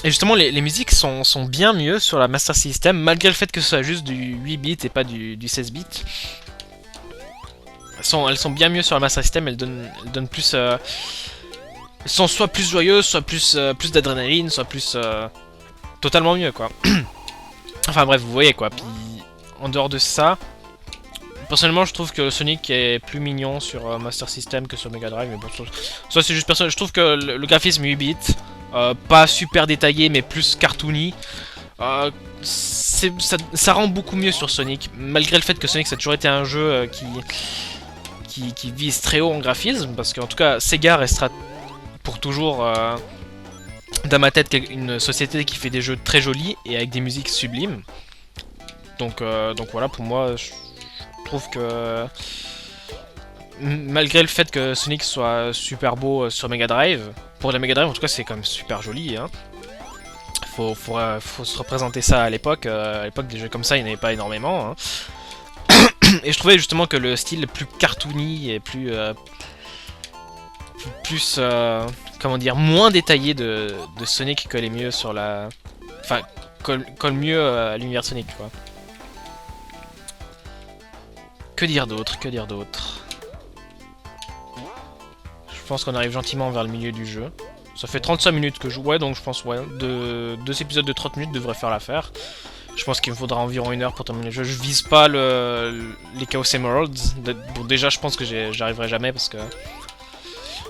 Et justement, les musiques sont bien mieux sur la Master System, malgré le fait que ce soit juste du 8 bits et pas du 16 bits. Elles sont bien mieux sur la Master System, elles donnent plus... elles sont soit plus joyeuses, soit plus d'adrénaline, soit plus... totalement mieux, quoi. Enfin bref, vous voyez, quoi. Puis, en dehors de ça... Personnellement, je trouve que Sonic est plus mignon sur Master System que sur Mega Drive, mais bon, ça c'est juste personnel. Je trouve que le graphisme 8 bits, pas super détaillé, mais plus cartoony, ça rend beaucoup mieux sur Sonic, malgré le fait que Sonic ça a toujours été un jeu qui vise très haut en graphisme, parce qu'en tout cas, Sega restera pour toujours, dans ma tête, une société qui fait des jeux très jolis et avec des musiques sublimes. Donc voilà, pour moi, je trouve que malgré le fait que Sonic soit super beau sur Mega Drive, pour la Mega Drive en tout cas c'est quand même super joli. Hein. Faut se représenter ça à l'époque. À l'époque des jeux comme ça il n'y en avait pas énormément. Hein. Et je trouvais justement que le style plus cartoony et comment dire, moins détaillé de Sonic collait mieux sur la... Enfin, colle mieux à l'univers Sonic quoi. Que dire d'autre, que dire d'autre. Je pense qu'on arrive gentiment vers le milieu du jeu. Ça fait 35 minutes que je joue, ouais, donc je pense, ouais, deux épisodes de 30 minutes devraient faire l'affaire. Je pense qu'il me faudra environ 1 heure pour terminer le jeu. Je vise pas les Chaos Emeralds. Bon, déjà, je pense que j'arriverai jamais parce que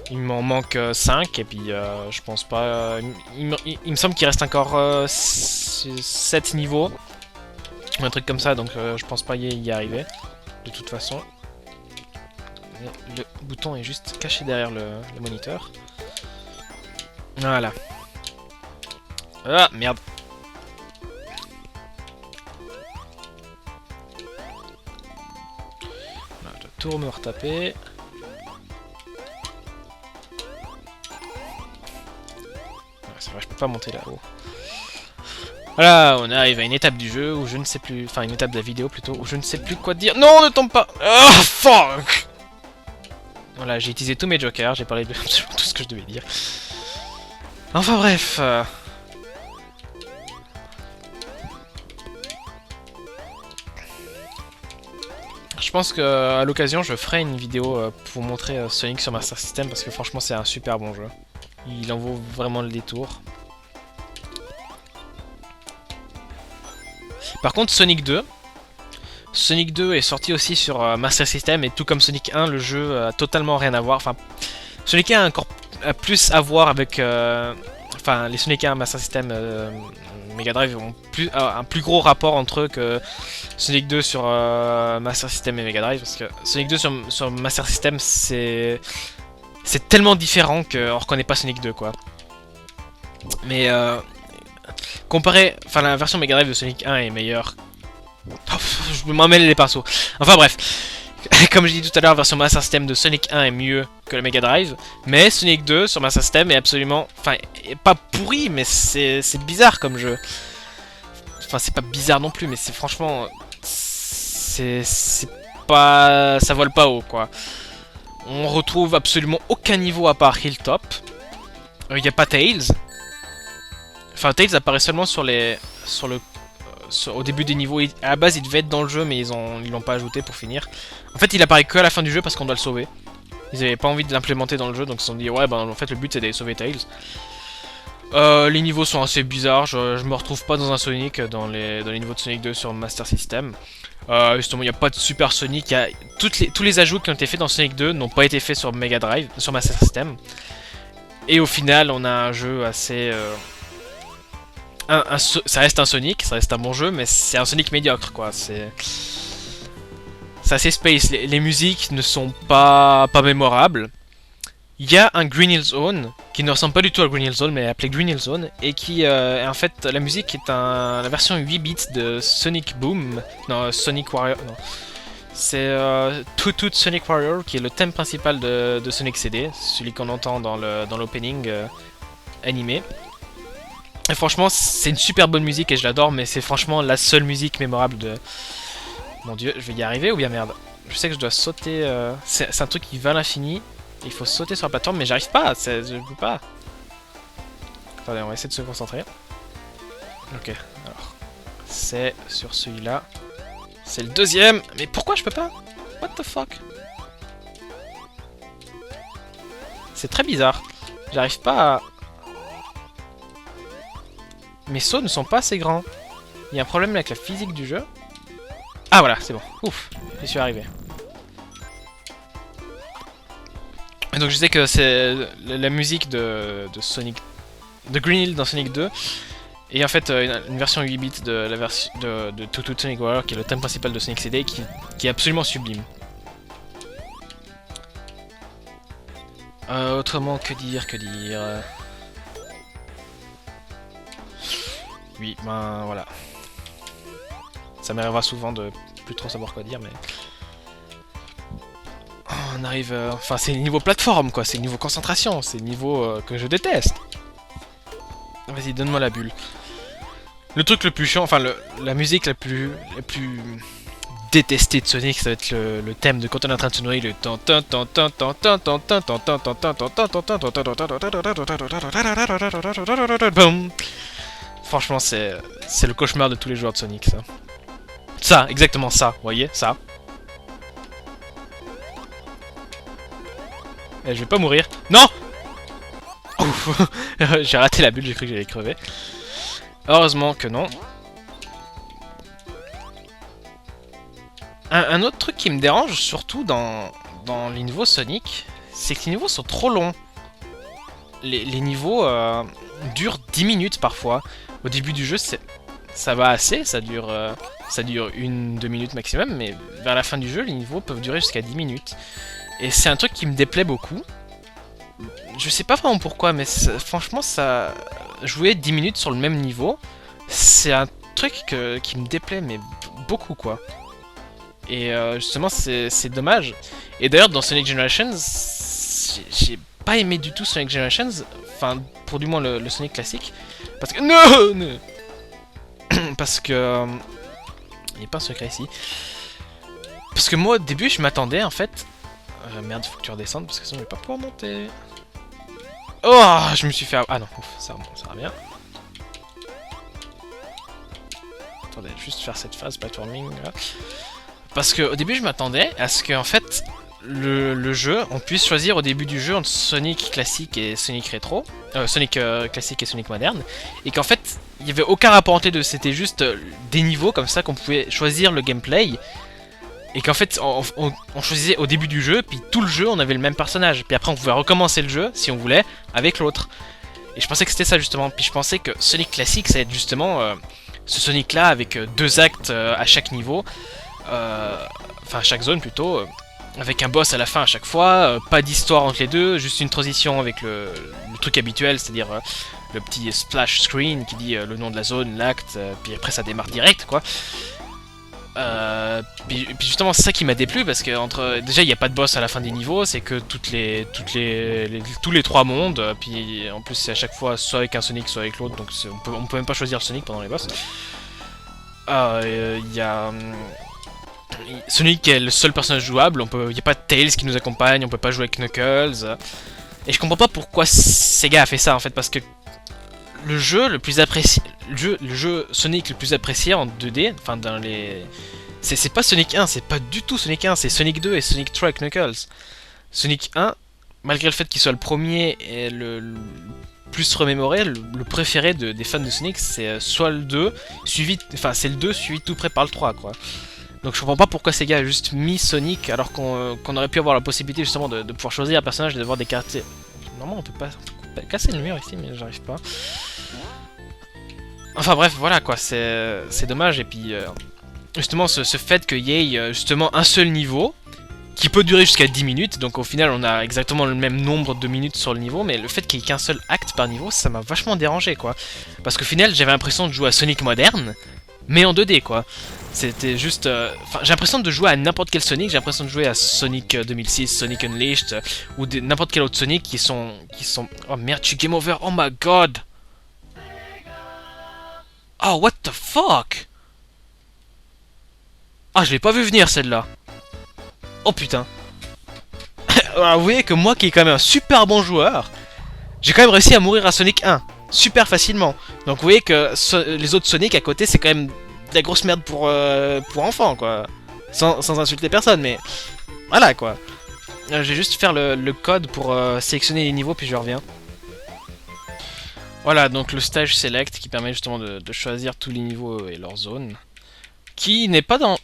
il m'en manque 5 et puis je pense pas... il me semble qu'il reste encore 7 niveaux. Ou un truc comme ça, donc je pense pas y arriver. De toute façon. Le bouton est juste caché derrière le moniteur. Voilà. Ah, merde. Voilà, je dois tout me retaper. C'est vrai, je peux pas monter là-haut. Voilà, on arrive à une étape du jeu où je ne sais plus... Enfin, une étape de la vidéo plutôt, où je ne sais plus quoi dire. Non, ne tombe pas. Oh, fuck. Voilà, j'ai utilisé tous mes jokers, j'ai parlé de absolument tout ce que je devais dire. Enfin bref... Je pense qu'à l'occasion, je ferai une vidéo pour montrer Sonic sur Master System parce que franchement, c'est un super bon jeu. Il en vaut vraiment le détour. Par contre, Sonic 2 est sorti aussi sur Master System et tout comme Sonic 1, le jeu a totalement rien à voir. Enfin, Sonic 1 a encore plus à voir avec... Enfin, les Sonic 1 Master System Mega Drive ont un plus gros rapport entre eux que Sonic 2 sur Master System et Mega Drive. Parce que Sonic 2 sur Master System, c'est tellement différent qu'on reconnaît pas Sonic 2, quoi. Mais comparé... Enfin, la version Mega Drive de Sonic 1 est meilleure. Oh, je m'en mêle les pinceaux. Enfin bref. Comme j'ai dit tout à l'heure, la version Master System de Sonic 1 est mieux que le Mega Drive. Mais Sonic 2 sur Master System est absolument... Enfin, pas pourri, mais c'est bizarre comme jeu. Enfin, c'est pas bizarre non plus, mais c'est franchement... C'est pas... Ça vole pas haut, quoi. On retrouve absolument aucun niveau à part Hilltop. Il n'y a pas Tails. Enfin, Tails apparaît seulement au début des niveaux. À la base, il devait être dans le jeu, mais ils l'ont pas ajouté pour finir. En fait, il apparaît que à la fin du jeu parce qu'on doit le sauver. Ils avaient pas envie de l'implémenter dans le jeu, donc ils se sont dit ouais, bah en fait, le but c'est d'aller sauver Tails. Les niveaux sont assez bizarres. Je me retrouve pas dans un Sonic dans les niveaux de Sonic 2 sur Master System. Justement, il n'y a pas de Super Sonic. Tous les ajouts qui ont été faits dans Sonic 2 n'ont pas été faits sur Mega Drive, sur Master System. Et au final, on a un jeu assez... ça reste un Sonic, ça reste un bon jeu, mais c'est un Sonic médiocre, quoi. C'est assez space. Les musiques ne sont pas mémorables. Il y a un Green Hill Zone qui ne ressemble pas du tout à Green Hill Zone, mais est appelé Green Hill Zone, et qui, en fait, la musique est la version 8 bits de Sonic Boom, non, Sonic Warrior, non. C'est Toot Sonic Warrior, qui est le thème principal de Sonic CD, celui qu'on entend dans l'opening animé. Et franchement, c'est une super bonne musique et je l'adore, mais c'est franchement la seule musique mémorable de... Mon dieu, je vais y arriver ou bien merde? Je sais que je dois sauter... C'est un truc qui va à l'infini. Il faut sauter sur la plateforme, mais j'arrive pas, je peux pas. Attendez, on va essayer de se concentrer. Ok, alors. C'est sur celui-là. C'est le deuxième. Mais pourquoi je peux pas? What the fuck? C'est très bizarre. J'arrive pas à... Mes sauts ne sont pas assez grands. Il y a un problème avec la physique du jeu. Ah voilà, c'est bon. Ouf, j'y suis arrivé. Et donc je disais que c'est la musique de Sonic... de Green Hill dans Sonic 2. Et en fait une version 8 bits de la version de Tutu Sonic Warrior, qui est le thème principal de Sonic CD, qui est absolument sublime. Autrement, que dire. Oui, ben voilà. Ça m'arrivera souvent de plus trop savoir quoi dire, mais... Oh, on arrive... Enfin, c'est le niveau plateforme, quoi. C'est le niveau concentration. C'est le niveau que je déteste. Vas-y, donne-moi la bulle. Le truc le plus chiant, enfin, la musique la plus détestée de Sonic, ça va être le thème de quand on est en train de se noyer, le... Franchement, c'est le cauchemar de tous les joueurs de Sonic, ça. Ça, exactement ça, vous voyez, ça. Et je vais pas mourir. Non! Ouf. J'ai raté la bulle, j'ai cru que j'allais crever. Heureusement que non. Un autre truc qui me dérange, surtout dans les niveaux Sonic, c'est que les niveaux sont trop longs. Les niveaux durent 10 minutes parfois. Au début du jeu, ça va assez, ça dure 1-2 minutes maximum, mais vers la fin du jeu, les niveaux peuvent durer jusqu'à 10 minutes. Et c'est un truc qui me déplaît beaucoup. Je sais pas vraiment pourquoi, mais franchement, ça... Jouer 10 minutes sur le même niveau, c'est un truc qui me déplaît, mais beaucoup, quoi. Et justement, c'est dommage. Et d'ailleurs, dans Sonic Generations, j'ai pas aimé du tout Sonic Generations, enfin, pour du moins le Sonic classique, parce que... Non, parce que... il n'y a pas un secret ici. Parce que moi, au début, je m'attendais, en fait... merde, faut que tu redescendes, parce que sinon, je vais pas pouvoir monter. Oh, je me suis fait... Ah non, ouf, ça va bien. Attendez, juste faire cette phase platforming, là. Parce que au début, je m'attendais à ce qu'en fait, le jeu, on puisse choisir au début du jeu entre Sonic classique et Sonic rétro. Sonic classique et Sonic moderne. Et qu'en fait, il n'y avait aucun rapport entre les deux. C'était juste des niveaux comme ça qu'on pouvait choisir le gameplay. Et qu'en fait, on choisissait au début du jeu, puis tout le jeu, on avait le même personnage. Puis après, on pouvait recommencer le jeu, si on voulait, avec l'autre. Et je pensais que c'était ça, justement. Puis je pensais que Sonic classique, ça allait être justement ce Sonic-là, avec 2 actes à chaque niveau. Enfin, à chaque zone, plutôt. Avec un boss à la fin à chaque fois. Pas d'histoire entre les deux, juste une transition avec le truc habituel, c'est-à-dire le petit splash screen qui dit le nom de la zone, l'acte, puis après ça démarre direct, quoi. Puis justement c'est ça qui m'a déplu parce que déjà il n'y a pas de boss à la fin des niveaux, c'est que tous les 3 mondes, puis en plus c'est à chaque fois soit avec un Sonic soit avec l'autre, donc on peut même pas choisir le Sonic pendant les boss. Il y a Sonic est le seul personnage jouable, il n'y a pas de Tails qui nous accompagne, on peut pas jouer avec Knuckles. Et je comprends pas pourquoi Sega a fait ça en fait, parce que le jeu le plus apprécié, le jeu Sonic le plus apprécié en 2D, enfin dans les... C'est pas Sonic 1, c'est pas du tout Sonic 1, c'est Sonic 2 et Sonic 3 avec Knuckles. Sonic 1, malgré le fait qu'il soit le premier et le plus remémoré, le préféré des fans de Sonic, c'est soit le 2, c'est le 2 suivi tout près par le 3, quoi. Donc je comprends pas pourquoi Sega a juste mis Sonic alors qu'on aurait pu avoir la possibilité justement de pouvoir choisir un personnage et d'avoir des caractéristiques. Normalement on peut pas casser le mur ici, mais j'arrive pas. Enfin bref, voilà quoi, c'est dommage. Et puis justement ce fait qu'il y ait justement un seul niveau qui peut durer jusqu'à 10 minutes, donc au final on a exactement le même nombre de minutes sur le niveau, mais le fait qu'il y ait qu'un seul acte par niveau, ça m'a vachement dérangé, quoi. Parce qu'au final j'avais l'impression de jouer à Sonic moderne, mais en 2D, quoi. C'était juste... j'ai l'impression de jouer à n'importe quel Sonic, j'ai l'impression de jouer à Sonic 2006, Sonic Unleashed, ou n'importe quel autre Sonic qui sont... Oh merde, je suis game over, oh my god. Oh, what the fuck. Ah, je l'ai pas vu venir, celle-là. Oh putain. Alors, vous voyez que moi qui est quand même un super bon joueur, j'ai quand même réussi à mourir à Sonic 1. super facilement. Donc vous voyez que les autres Sonic à côté, c'est quand même de la grosse merde pour enfants, quoi. Sans insulter personne, mais voilà, quoi. Je vais juste faire le code pour sélectionner les niveaux, puis je reviens. Voilà, donc le stage select qui permet justement de choisir tous les niveaux et leurs zones. Qui n'est pas dans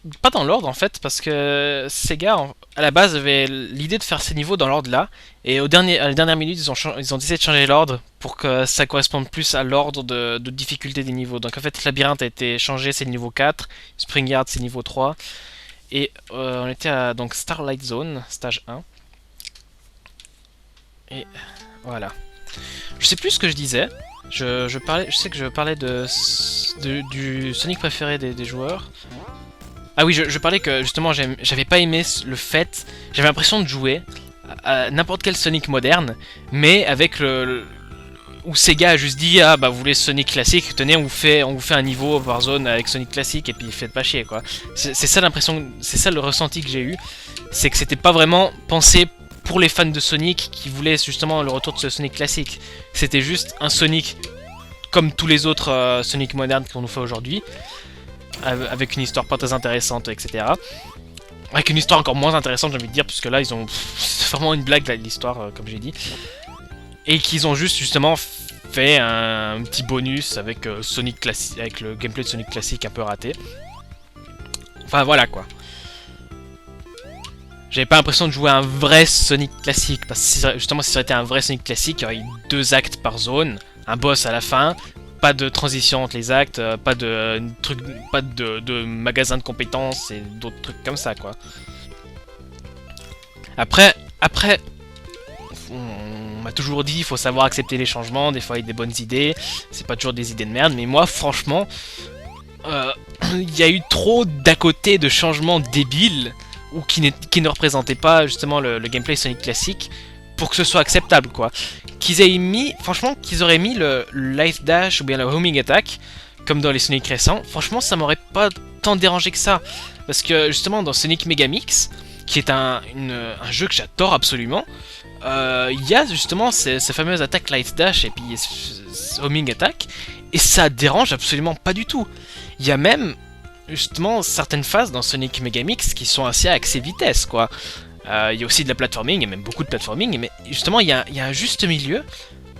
l'ordre en fait, parce que Sega à la base avait l'idée de faire ces niveaux dans l'ordre là, et à la dernière minute ils ont décidé de changer l'ordre pour que ça corresponde plus à l'ordre de difficulté des niveaux. Donc en fait Labyrinthe a été changé, c'est le niveau 4, Spring Yard c'est niveau 3, et on était à donc Starlight Zone, stage 1. Et voilà. Je sais plus ce que je disais. Je sais que je parlais du Sonic préféré des joueurs. Ah oui, je parlais que justement j'avais pas aimé le fait. J'avais l'impression de jouer à n'importe quel Sonic moderne, mais avec où Sega a juste dit ah bah vous voulez Sonic classique, tenez on vous fait un niveau par zone avec Sonic classique et puis faites pas chier quoi. C'est ça l'impression, c'est ça le ressenti que j'ai eu, c'est que c'était pas vraiment pensé pour les fans de Sonic qui voulaient justement le retour de ce Sonic classique. C'était juste un Sonic comme tous les autres Sonic modernes qu'on nous fait aujourd'hui, avec une histoire pas très intéressante, etc. Avec une histoire encore moins intéressante, j'ai envie de dire, puisque là, c'est vraiment une blague, l'histoire, comme j'ai dit. Et qu'ils ont juste, justement, fait un petit bonus avec Sonic classique, avec le gameplay de Sonic classique un peu raté. Enfin, voilà, quoi. J'avais pas l'impression de jouer à un vrai Sonic classique, parce que justement si ça aurait été un vrai Sonic classique, il y aurait eu 2 actes par zone, un boss à la fin, pas de transition entre les actes, pas de magasin de compétences et d'autres trucs comme ça quoi. Après, on m'a toujours dit il faut savoir accepter les changements, des fois il y a des bonnes idées, c'est pas toujours des idées de merde, mais moi franchement, il y a eu trop d'à côté de changements débiles ou qui ne représentaient pas justement le gameplay Sonic classique pour que ce soit acceptable quoi. Franchement, qu'ils auraient mis le Life Dash ou bien le Homing Attack comme dans les Sonic récents, franchement ça m'aurait pas tant dérangé que ça. Parce que justement dans Sonic Megamix, qui est un jeu que j'adore absolument, il y a justement ces fameuses attaques Life Dash et puis Homing Attack, et ça dérange absolument pas du tout. Il y a même justement certaines phases dans Sonic Megamix qui sont assez axées vitesse quoi. Il y a aussi de la platforming, il y a même beaucoup de platforming, mais justement il y a un juste milieu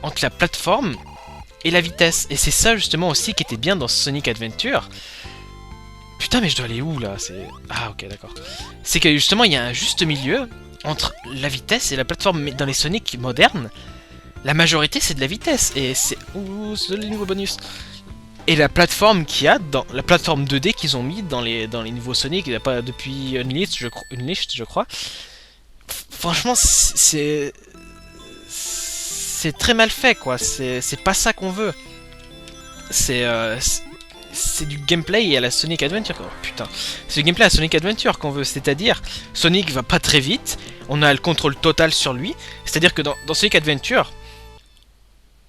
entre la plateforme et la vitesse. Et c'est ça justement aussi qui était bien dans Sonic Adventure. Putain mais je dois aller où là? Ah ok d'accord. C'est que justement il y a un juste milieu entre la vitesse et la plateforme, mais dans les Sonic modernes, la majorité c'est de la vitesse. Et c'est... Ouh, c'est le nouveau bonus. Et la plateforme qu'il y a, dans la plateforme 2D qu'ils ont mis dans les nouveaux Sonic, il n'y a pas depuis Unleashed je crois. Franchement, c'est très mal fait quoi. C'est pas ça qu'on veut. C'est du gameplay à la Sonic Adventure. Oh, putain, c'est du gameplay à Sonic Adventure qu'on veut. C'est-à-dire, Sonic va pas très vite. On a le contrôle total sur lui. C'est-à-dire que dans Sonic Adventure,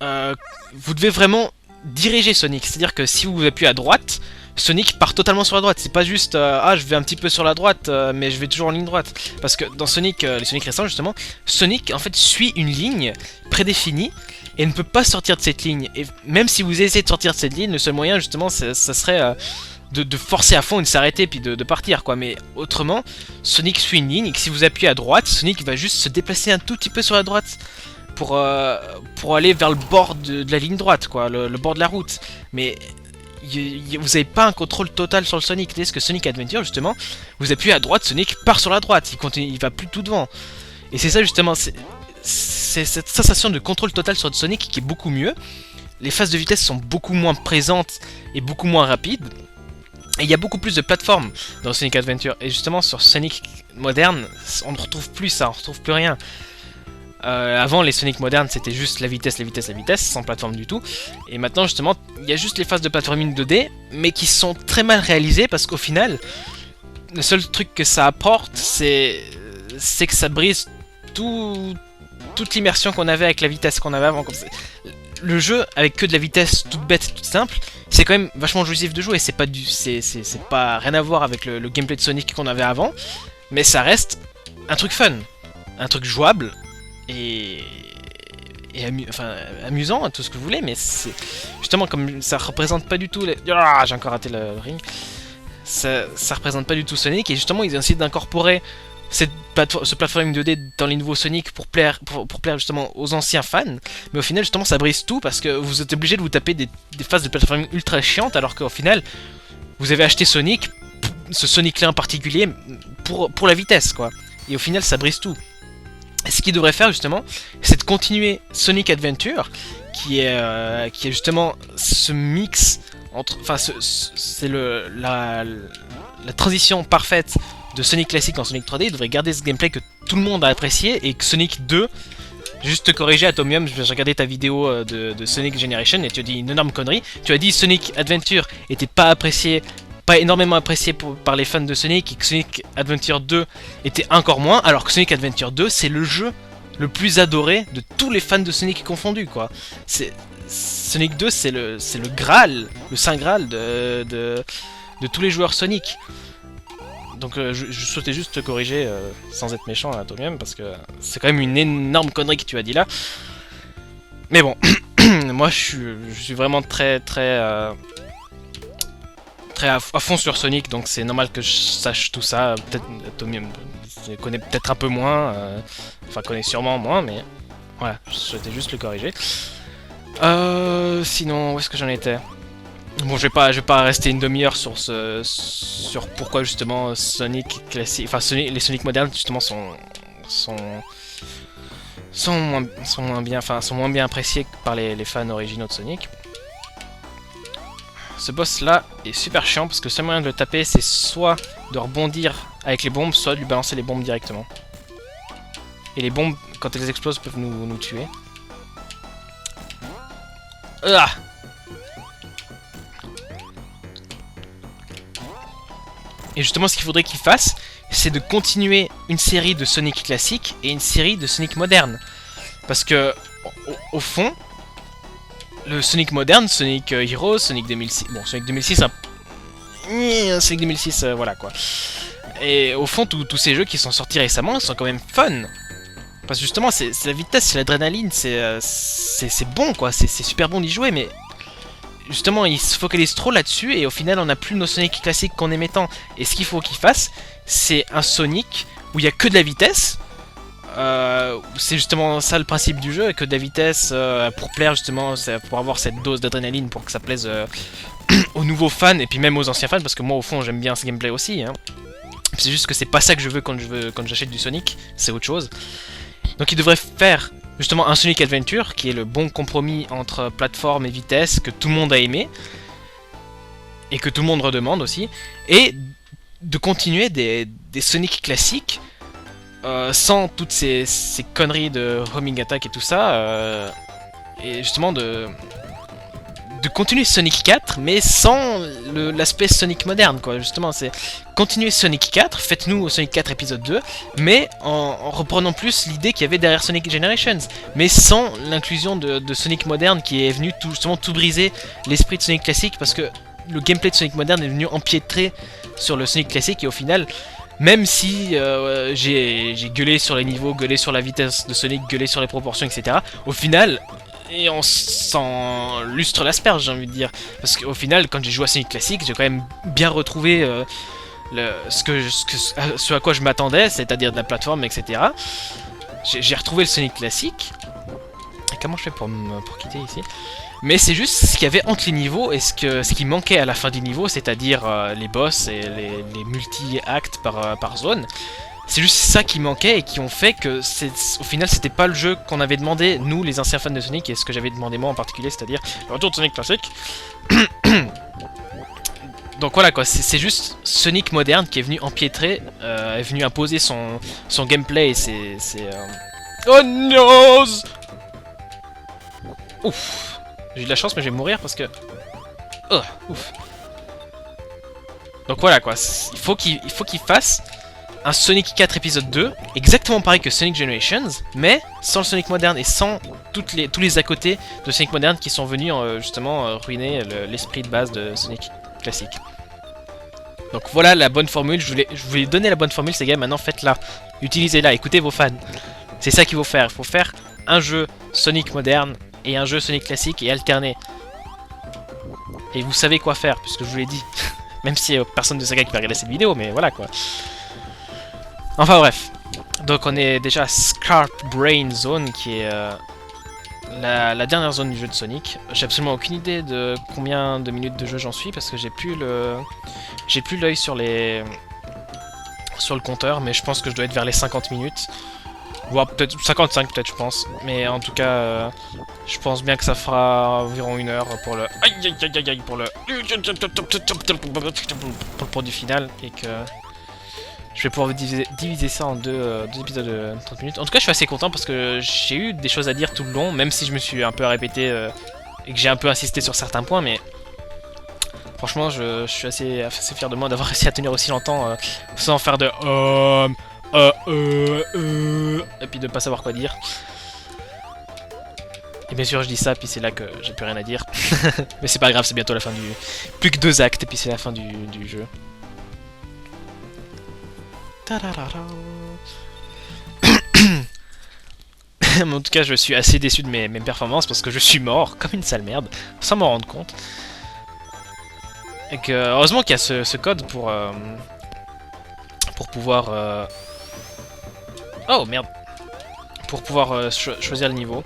vous devez vraiment diriger Sonic, c'est-à-dire que si vous appuyez à droite, Sonic part totalement sur la droite. C'est pas juste ah je vais un petit peu sur la droite mais je vais toujours en ligne droite. Parce que dans Sonic, les Sonic récents justement, Sonic en fait suit une ligne prédéfinie et ne peut pas sortir de cette ligne. Et même si vous essayez de sortir de cette ligne, le seul moyen justement ça serait de forcer à fond et de s'arrêter puis de partir quoi. Mais autrement, Sonic suit une ligne et que si vous appuyez à droite, Sonic va juste se déplacer un tout petit peu sur la droite pour aller vers le bord de la ligne droite, quoi, le bord de la route. Mais vous n'avez pas un contrôle total sur le Sonic. C'est-à-dire que Sonic Adventure, justement, vous appuyez à droite, Sonic part sur la droite, il va plus tout devant. Et c'est ça, justement, c'est cette sensation de contrôle total sur le Sonic qui est beaucoup mieux. Les phases de vitesse sont beaucoup moins présentes et beaucoup moins rapides. Et il y a beaucoup plus de plateformes dans Sonic Adventure. Et justement, sur Sonic moderne, on ne retrouve plus ça, on ne retrouve plus rien. Avant les Sonic modernes c'était juste la vitesse, sans plateforme du tout. Et maintenant justement il y a juste les phases de plateforming 2D, mais qui sont très mal réalisées parce qu'au final, le seul truc que ça apporte c'est que ça brise toute l'immersion qu'on avait avec la vitesse qu'on avait avant. Le jeu avec que de la vitesse toute bête, toute simple, c'est quand même vachement jouissif de jouer. C'est pas rien à voir avec le gameplay de Sonic qu'on avait avant, mais ça reste un truc fun, un truc jouable. Et enfin, amusant, hein, tout ce que vous voulez, mais c'est justement comme ça représente pas du tout les... Ah, j'ai encore raté le ring. Ça représente pas du tout Sonic, et justement ils ont essayé d'incorporer ce platforming 2D dans les nouveaux Sonic pour plaire justement aux anciens fans, mais au final justement ça brise tout parce que vous êtes obligé de vous taper des phases de platforming ultra chiantes alors qu'au final vous avez acheté Sonic, ce Sonic là en particulier, pour la vitesse quoi, et au final ça brise tout. Et ce qu'il devrait faire justement, c'est de continuer Sonic Adventure qui est justement ce mix entre, enfin c'est la transition parfaite de Sonic classique en Sonic 3D. Il devrait garder ce gameplay que tout le monde a apprécié, et que Sonic 2, juste te corriger Atomium, j'ai regardé ta vidéo de Sonic Generation et tu as dit une énorme connerie. Tu as dit Sonic Adventure était pas énormément apprécié par les fans de Sonic, et que Sonic Adventure 2 était encore moins, alors que Sonic Adventure 2 c'est le jeu le plus adoré de tous les fans de Sonic confondus quoi. Sonic 2 c'est le Graal, le Saint Graal de tous les joueurs Sonic. Donc je souhaitais juste te corriger sans être méchant à Atomium, parce que c'est quand même une énorme connerie que tu as dit là. Mais bon, moi je suis vraiment très à fond sur Sonic, donc c'est normal que je sache tout ça. Peut-être Atomium connaît peut-être un peu moins, enfin connaît sûrement moins, mais voilà, je souhaitais juste le corriger. Sinon, où est-ce que j'en étais ? Bon, je vais pas rester une demi-heure sur pourquoi justement Sonic classique, enfin les Sonic modernes justement sont moins bien appréciés par les fans originaux de Sonic. Ce boss là est super chiant parce que le seul moyen de le taper c'est soit de rebondir avec les bombes, soit de lui balancer les bombes directement. Et les bombes, quand elles explosent, peuvent nous tuer. Ah! Et justement, ce qu'il faudrait qu'il fasse, c'est de continuer une série de Sonic classiques et une série de Sonic modernes. Parce que, au fond, le Sonic moderne, Sonic Heroes, Sonic 2006... Bon, Sonic 2006, Sonic 2006, voilà quoi. Et au fond, tous ces jeux qui sont sortis récemment sont quand même fun. Parce que justement, c'est la vitesse, c'est l'adrénaline, c'est bon quoi, c'est super bon d'y jouer, mais... Justement, ils se focalisent trop là-dessus et au final, on n'a plus nos Sonic classiques qu'on aimait tant. Et ce qu'il faut qu'ils fassent, c'est un Sonic où il n'y a que de la vitesse. C'est justement ça le principe du jeu, que de la vitesse pour plaire justement, pour avoir cette dose d'adrénaline pour que ça plaise aux nouveaux fans et puis même aux anciens fans, parce que moi au fond j'aime bien ce gameplay aussi. Hein. C'est juste que c'est pas ça que je veux quand j'achète du Sonic, c'est autre chose. Donc ils devraient faire justement un Sonic Adventure qui est le bon compromis entre plateforme et vitesse que tout le monde a aimé et que tout le monde redemande aussi, et de continuer des Sonic classiques sans toutes ces conneries de homing attack et tout ça, et justement de continuer Sonic 4 mais sans l'aspect Sonic moderne quoi. Justement c'est continuer Sonic 4, faites-nous Sonic 4 épisode 2, mais en reprenant plus l'idée qu'il y avait derrière Sonic Generations, mais sans l'inclusion de Sonic moderne qui est venu justement tout briser l'esprit de Sonic classique, parce que le gameplay de Sonic moderne est venu empiétrer sur le Sonic classique, et au final, même si j'ai gueulé sur les niveaux, gueulé sur la vitesse de Sonic, gueulé sur les proportions, etc., au final... Et on s'en lustre l'asperge, j'ai envie de dire. Parce qu'au final, quand j'ai joué à Sonic classique, j'ai quand même bien retrouvé ce à quoi je m'attendais, c'est-à-dire de la plateforme, etc. J'ai retrouvé le Sonic classique. Et comment je fais pour quitter ici? Mais c'est juste ce qu'il y avait entre les niveaux et ce qui manquait à la fin du niveau, c'est-à-dire les boss et les multi-actes par zone. C'est juste ça qui manquait et qui ont fait que au final c'était pas le jeu qu'on avait demandé, nous les anciens fans de Sonic, et ce que j'avais demandé moi en particulier, c'est-à-dire le retour de Sonic classique. Donc voilà quoi, c'est juste Sonic moderne qui est venu empiétrer, est venu imposer son gameplay et Oh no! Ouf! J'ai eu de la chance mais je vais mourir parce que... Oh, ouf. Donc voilà quoi, il faut qu'il fasse un Sonic 4 épisode 2, exactement pareil que Sonic Generations, mais sans le Sonic moderne et sans tous les à côté de Sonic moderne qui sont venus justement ruiner l'esprit de base de Sonic classique. Donc voilà la bonne formule, je voulais donner la bonne formule, ces gars, maintenant faites-la, utilisez-la, écoutez vos fans. C'est ça qu'il faut faire un jeu Sonic moderne et un jeu Sonic classique et alterner. Et vous savez quoi faire, puisque je vous l'ai dit. Même si personne de Saga qui va regarder cette vidéo, mais voilà quoi. Enfin bref. Donc on est déjà à Scarp Brain Zone, qui est la dernière zone du jeu de Sonic. J'ai absolument aucune idée de combien de minutes de jeu j'en suis, parce que j'ai plus l'œil sur le compteur, mais je pense que je dois être vers les 50 minutes. Voire peut-être 55 peut-être je pense. Mais en tout cas, je pense bien que ça fera environ 1 heure pour le... Aïe aïe aïe aïe aïe pour le... pour le produit final. Et que... je vais pouvoir diviser ça en deux épisodes de 30 minutes. En tout cas, je suis assez content parce que j'ai eu des choses à dire tout le long, même si je me suis un peu répété et que j'ai un peu insisté sur certains points, mais... franchement, je suis assez fier de moi d'avoir réussi à tenir aussi longtemps sans faire de... et puis de pas savoir quoi dire. Et bien sûr je dis ça, puis c'est là que j'ai plus rien à dire. Mais c'est pas grave, c'est bientôt la fin du... plus que 2 actes, et puis c'est la fin du jeu. En tout cas je suis assez déçu de mes performances parce que je suis mort comme une sale merde, sans m'en rendre compte. Et que heureusement qu'il y a ce code pour pouvoir... oh merde! Pour pouvoir choisir le niveau.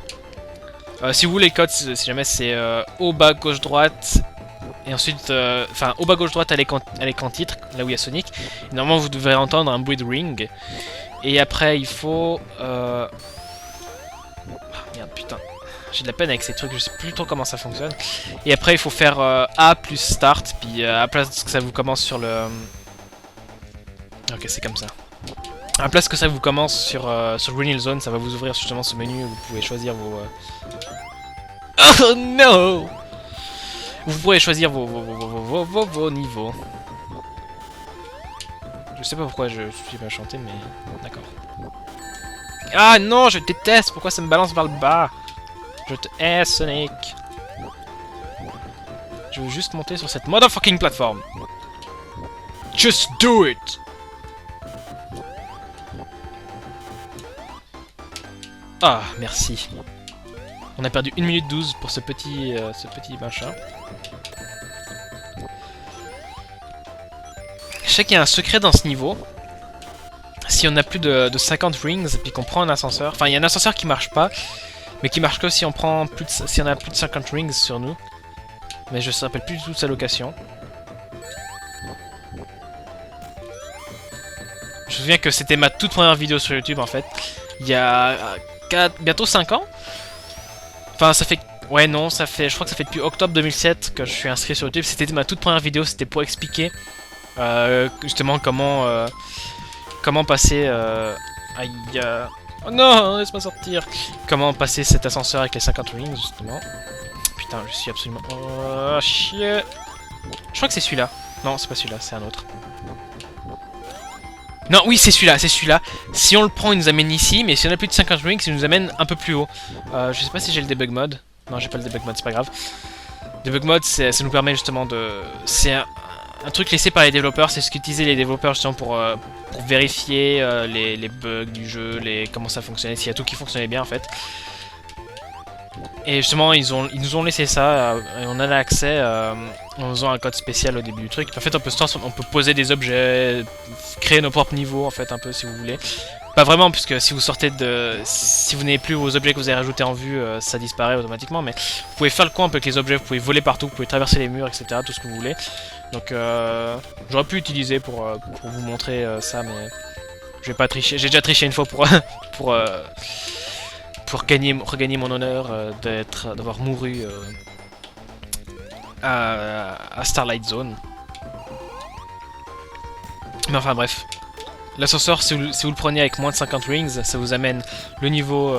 Si vous voulez le code, si jamais c'est haut, bas, gauche, droite. Et ensuite, enfin, haut, bas, gauche, droite à l'écran titre, là où il y a Sonic. Et normalement, vous devrez entendre un bruit de ring. Et après, il faut... ah, merde, putain. J'ai de la peine avec ces trucs, je sais plus trop comment ça fonctionne. Et après, il faut faire A plus start. Puis à place que ça vous commence sur le... ok, c'est comme ça. À la place que ça vous commence sur Green Hill Zone, ça va vous ouvrir justement ce menu où vous pouvez choisir vos... Oh no! Vous pourrez choisir vos niveaux. Je sais pas pourquoi je suis pas chanté, mais d'accord. Ah non, je déteste! Pourquoi ça me balance vers le bas? Je te hais, Sonic! Je veux juste monter sur cette motherfucking plateforme. Just do it! Ah, merci. On a perdu 1 minute 12 pour ce petit machin. Je sais qu'il y a un secret dans ce niveau. Si on a plus de 50 rings et puis qu'on prend un ascenseur... enfin, il y a un ascenseur qui marche pas, mais qui marche que si on prend si on a plus de 50 rings sur nous. Mais je ne me rappelle plus du tout de sa location. Je me souviens que c'était ma toute première vidéo sur YouTube en fait. Il y a... bientôt 5 ans. Enfin ça fait... ouais non, ça fait... je crois que ça fait depuis octobre 2007 que je suis inscrit sur YouTube. C'était ma toute première vidéo, c'était pour expliquer justement comment passer... aïe... oh non, laisse-moi sortir. Comment passer cet ascenseur avec les 50 rings justement. Putain, je suis absolument... oh chier. Je crois que c'est celui-là. Non, c'est pas celui-là, c'est un autre. Non, oui, c'est celui-là, c'est celui-là. Si on le prend, il nous amène ici, mais si on a plus de 50 rings, il nous amène un peu plus haut. Je sais pas si j'ai le debug mode. Non, j'ai pas le debug mode, c'est pas grave. Debug mode, ça nous permet justement de... c'est un truc laissé par les développeurs, c'est ce qu'utilisaient les développeurs justement pour vérifier les bugs du jeu, comment ça fonctionnait, s'il y a tout qui fonctionnait bien en fait. Et justement, ils nous ont laissé ça, et on a l'accès en faisant un code spécial au début du truc. En fait, on peut poser des objets, créer nos propres niveaux, en fait, un peu, si vous voulez. Pas vraiment, puisque si vous sortez de... si vous n'avez plus vos objets que vous avez rajoutés en vue, ça disparaît automatiquement, mais vous pouvez faire le coin un peu avec les objets, vous pouvez voler partout, vous pouvez traverser les murs, etc., tout ce que vous voulez. Donc, j'aurais pu utiliser pour vous montrer ça, mais je vais pas tricher. J'ai déjà triché une fois pour regagner mon honneur d'avoir mouru à Starlight Zone. Mais enfin bref. L'ascenseur, si vous le prenez avec moins de 50 rings, ça vous amène le niveau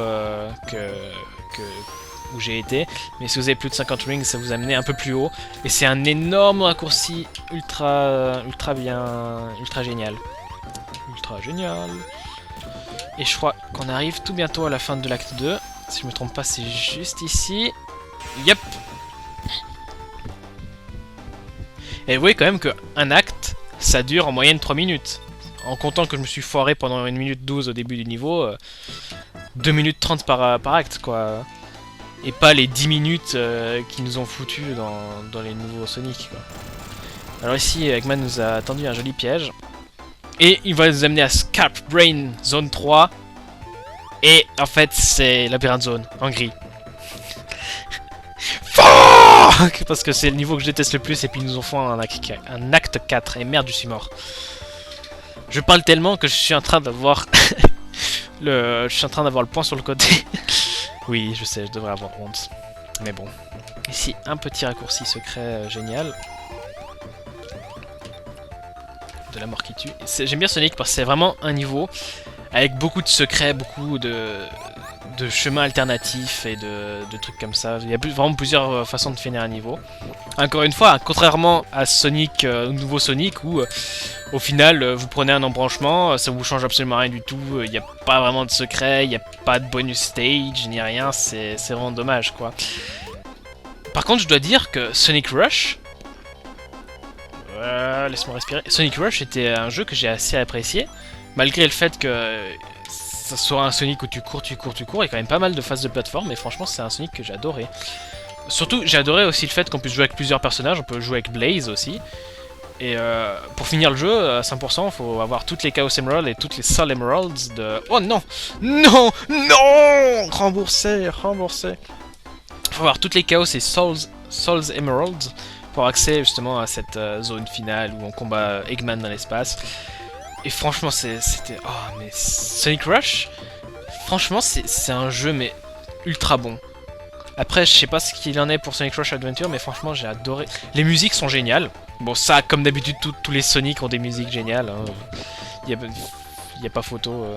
où j'ai été. Mais si vous avez plus de 50 rings, ça vous amène un peu plus haut. Et c'est un énorme raccourci ultra génial. Ultra génial. Et je crois qu'on arrive tout bientôt à la fin de l'acte 2. Si je me trompe pas, c'est juste ici. Yep. Et vous voyez quand même qu'un acte, ça dure en moyenne 3 minutes. En comptant que je me suis foiré pendant 1 minute 12 au début du niveau, 2 minutes 30 par acte, quoi. Et pas les 10 minutes qu'ils nous ont foutu dans les nouveaux Sonic, quoi. Alors ici, Eggman nous a tendu un joli piège. Et il va nous amener à Scarp Brain Zone 3. Et en fait, c'est Labyrinthe Zone, en gris. Fuck, parce que c'est le niveau que je déteste le plus, et puis ils nous en font un acte 4. Et merde, je suis mort. Je parle tellement que je suis en train d'avoir... je suis en train d'avoir le point sur le côté. Oui, je sais, je devrais avoir honte. Mais bon. Ici, un petit raccourci secret génial. De la mort qui tue. J'aime bien Sonic parce que c'est vraiment un niveau avec beaucoup de secrets, beaucoup de chemins alternatifs et de trucs comme ça. Il y a vraiment plusieurs façons de finir un niveau. Encore une fois, contrairement à Sonic, au nouveau Sonic, où au final vous prenez un embranchement, ça vous change absolument rien du tout, il n'y a pas vraiment de secret, il n'y a pas de bonus stage, ni rien, c'est vraiment dommage, quoi. Par contre, je dois dire que Sonic Rush... laisse-moi respirer. Sonic Rush était un jeu que j'ai assez apprécié, malgré le fait que ça soit un Sonic où tu cours, il y a quand même pas mal de phases de plateforme, et franchement c'est un Sonic que j'ai adoré. Surtout, j'ai adoré aussi le fait qu'on puisse jouer avec plusieurs personnages, on peut jouer avec Blaze aussi. Et pour finir le jeu à 100%, il faut avoir toutes les Chaos Emeralds et toutes les Soul Emeralds de... Oh non! Non! Non! Remboursé! Remboursé! Il faut avoir toutes les Chaos et Souls Emeralds pour avoir accès justement à cette zone finale où on combat Eggman dans l'espace. Et franchement, c'était... Oh, mais Sonic Rush, franchement, c'est un jeu, mais ultra bon. Après, je sais pas ce qu'il en est pour Sonic Rush Adventure, mais franchement, j'ai adoré. Les musiques sont géniales. Bon, ça, comme d'habitude, tous les Sonic ont des musiques géniales. Hein. Y a pas photo.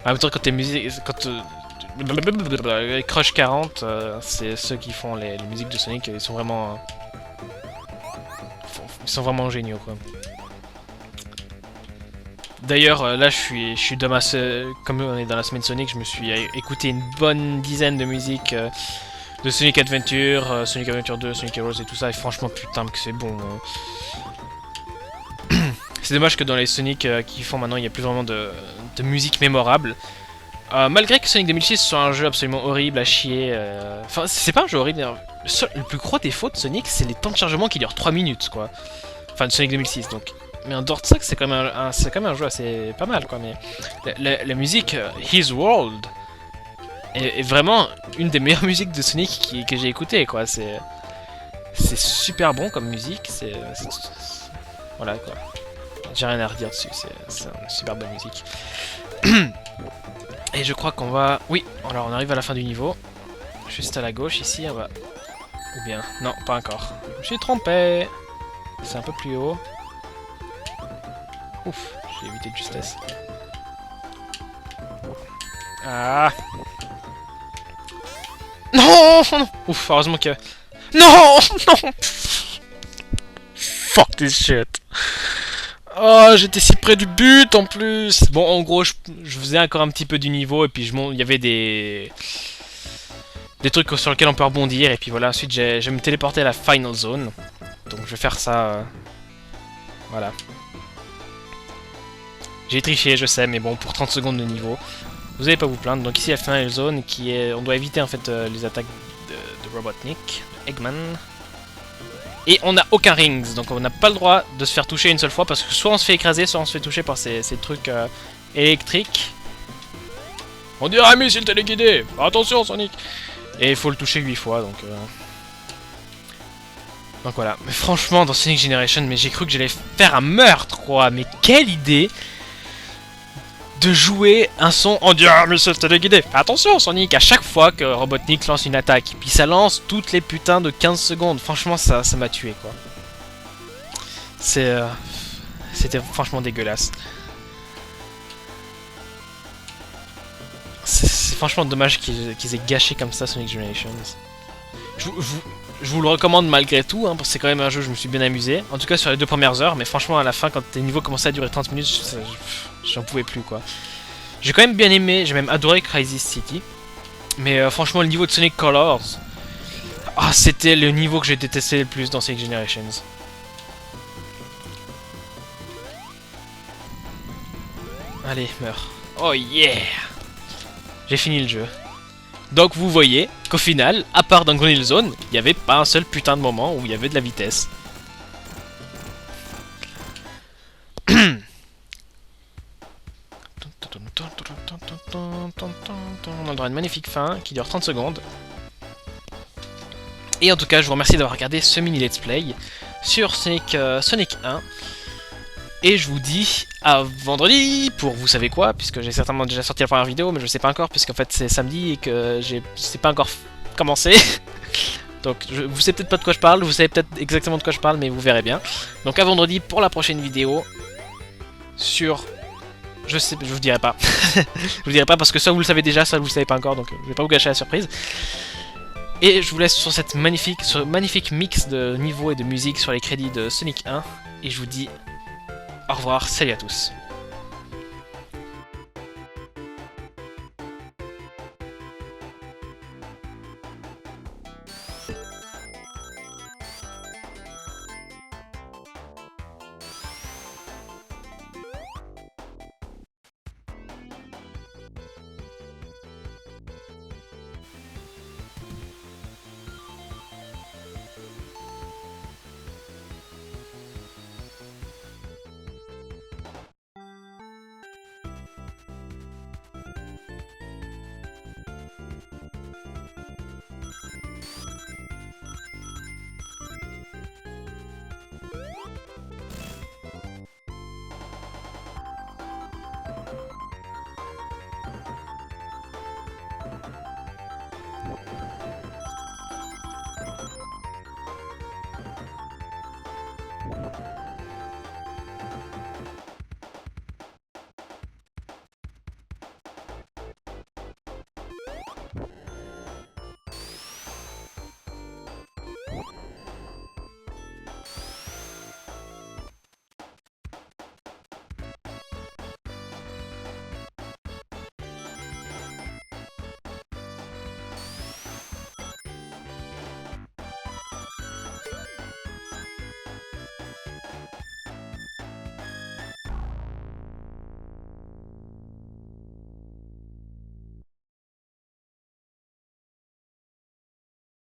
En même temps, quand t'es musique... Quand... Crush 40, c'est ceux qui font les musiques de Sonic, ils sont vraiment... Ils sont vraiment géniaux, quoi. D'ailleurs, là, je suis dans comme on est dans la semaine Sonic, je me suis écouté une bonne dizaine de musiques de Sonic Adventure, Sonic Adventure 2, Sonic Heroes et tout ça, et franchement, putain, que c'est bon. C'est dommage que dans les Sonic qui font maintenant, il n'y a plus vraiment de musique mémorable. Malgré que Sonic 2006 soit un jeu absolument horrible à chier. Enfin, c'est pas un jeu horrible. Le plus gros défaut de Sonic, c'est les temps de chargement qui durent 3 minutes, quoi. Enfin, de Sonic 2006, donc. Mais en dehors de ça, c'est quand même un jeu assez pas mal, quoi. Mais la musique His World est vraiment une des meilleures musiques de Sonic que j'ai écoutées, quoi. C'est super bon comme musique. Voilà, quoi. J'ai rien à redire dessus. C'est une super bonne musique. Et je crois qu'on va... Oui, alors on arrive à la fin du niveau. Juste à la gauche, ici, on va... Ou bien... Non, pas encore. Je me suis trompé. C'est un peu plus haut. Ouf, j'ai évité de justesse. Ah. Non, non. Ouf, heureusement que... Non, non. Fuck this shit. Oh, j'étais si près du but en plus. Bon, en gros, je faisais encore un petit peu du niveau et puis il y avait des trucs sur lesquels on peut rebondir et puis voilà. Ensuite, je vais me téléporter à la final zone. Donc, je vais faire ça. Voilà. J'ai triché, je sais, mais bon, pour 30 secondes de niveau, vous n'allez pas vous plaindre. Donc ici, la final zone, on doit éviter en fait les attaques de Robotnik, Eggman. Et on n'a aucun rings, donc on n'a pas le droit de se faire toucher une seule fois parce que soit on se fait écraser, soit on se fait toucher par ces trucs électriques. On dirait un missile téléguidé. Attention, Sonic. Et il faut le toucher 8 fois, donc voilà. Mais franchement, dans Sonic Generation, mais j'ai cru que j'allais faire un meurtre, quoi. Mais quelle idée de jouer un son en dirait un missile téléguidé. Attention, Sonic, à chaque fois que Robotnik lance une attaque, puis ça lance toutes les putains de 15 secondes. Franchement, ça m'a tué, quoi. C'était franchement dégueulasse. C'est franchement dommage qu'ils aient gâché comme ça Sonic Generations. Je vous le recommande malgré tout, hein, parce que c'est quand même un jeu où je me suis bien amusé. En tout cas sur les 2 premières heures, mais franchement à la fin, quand tes niveaux commençaient à durer 30 minutes, j'en pouvais plus, quoi. J'ai quand même bien aimé, j'ai même adoré Crisis City. Mais franchement le niveau de Sonic Colors, c'était le niveau que j'ai détesté le plus dans Sonic Generations. Allez, meurs. Oh yeah! j'ai fini le jeu. Donc vous voyez qu'au final, à part dans Green Hill Zone, il n'y avait pas un seul putain de moment où il y avait de la vitesse. On a droit à une magnifique fin qui dure 30 secondes. Et en tout cas, je vous remercie d'avoir regardé ce mini let's play sur Sonic 1. Et je vous dis à vendredi pour vous savez quoi, puisque j'ai certainement déjà sorti la première vidéo, mais je sais pas encore, puisqu'en fait c'est samedi et que je sais pas encore commencé. Donc vous savez peut-être pas de quoi je parle, vous savez peut-être exactement de quoi je parle, mais vous verrez bien. Donc à vendredi pour la prochaine vidéo sur... Je vous dirai pas. Je vous dirai pas parce que soit vous le savez déjà, soit vous le savez pas encore, donc je vais pas vous gâcher la surprise. Et je vous laisse sur ce magnifique mix de niveaux et de musique sur les crédits de Sonic 1. Et je vous dis au revoir, salut à tous.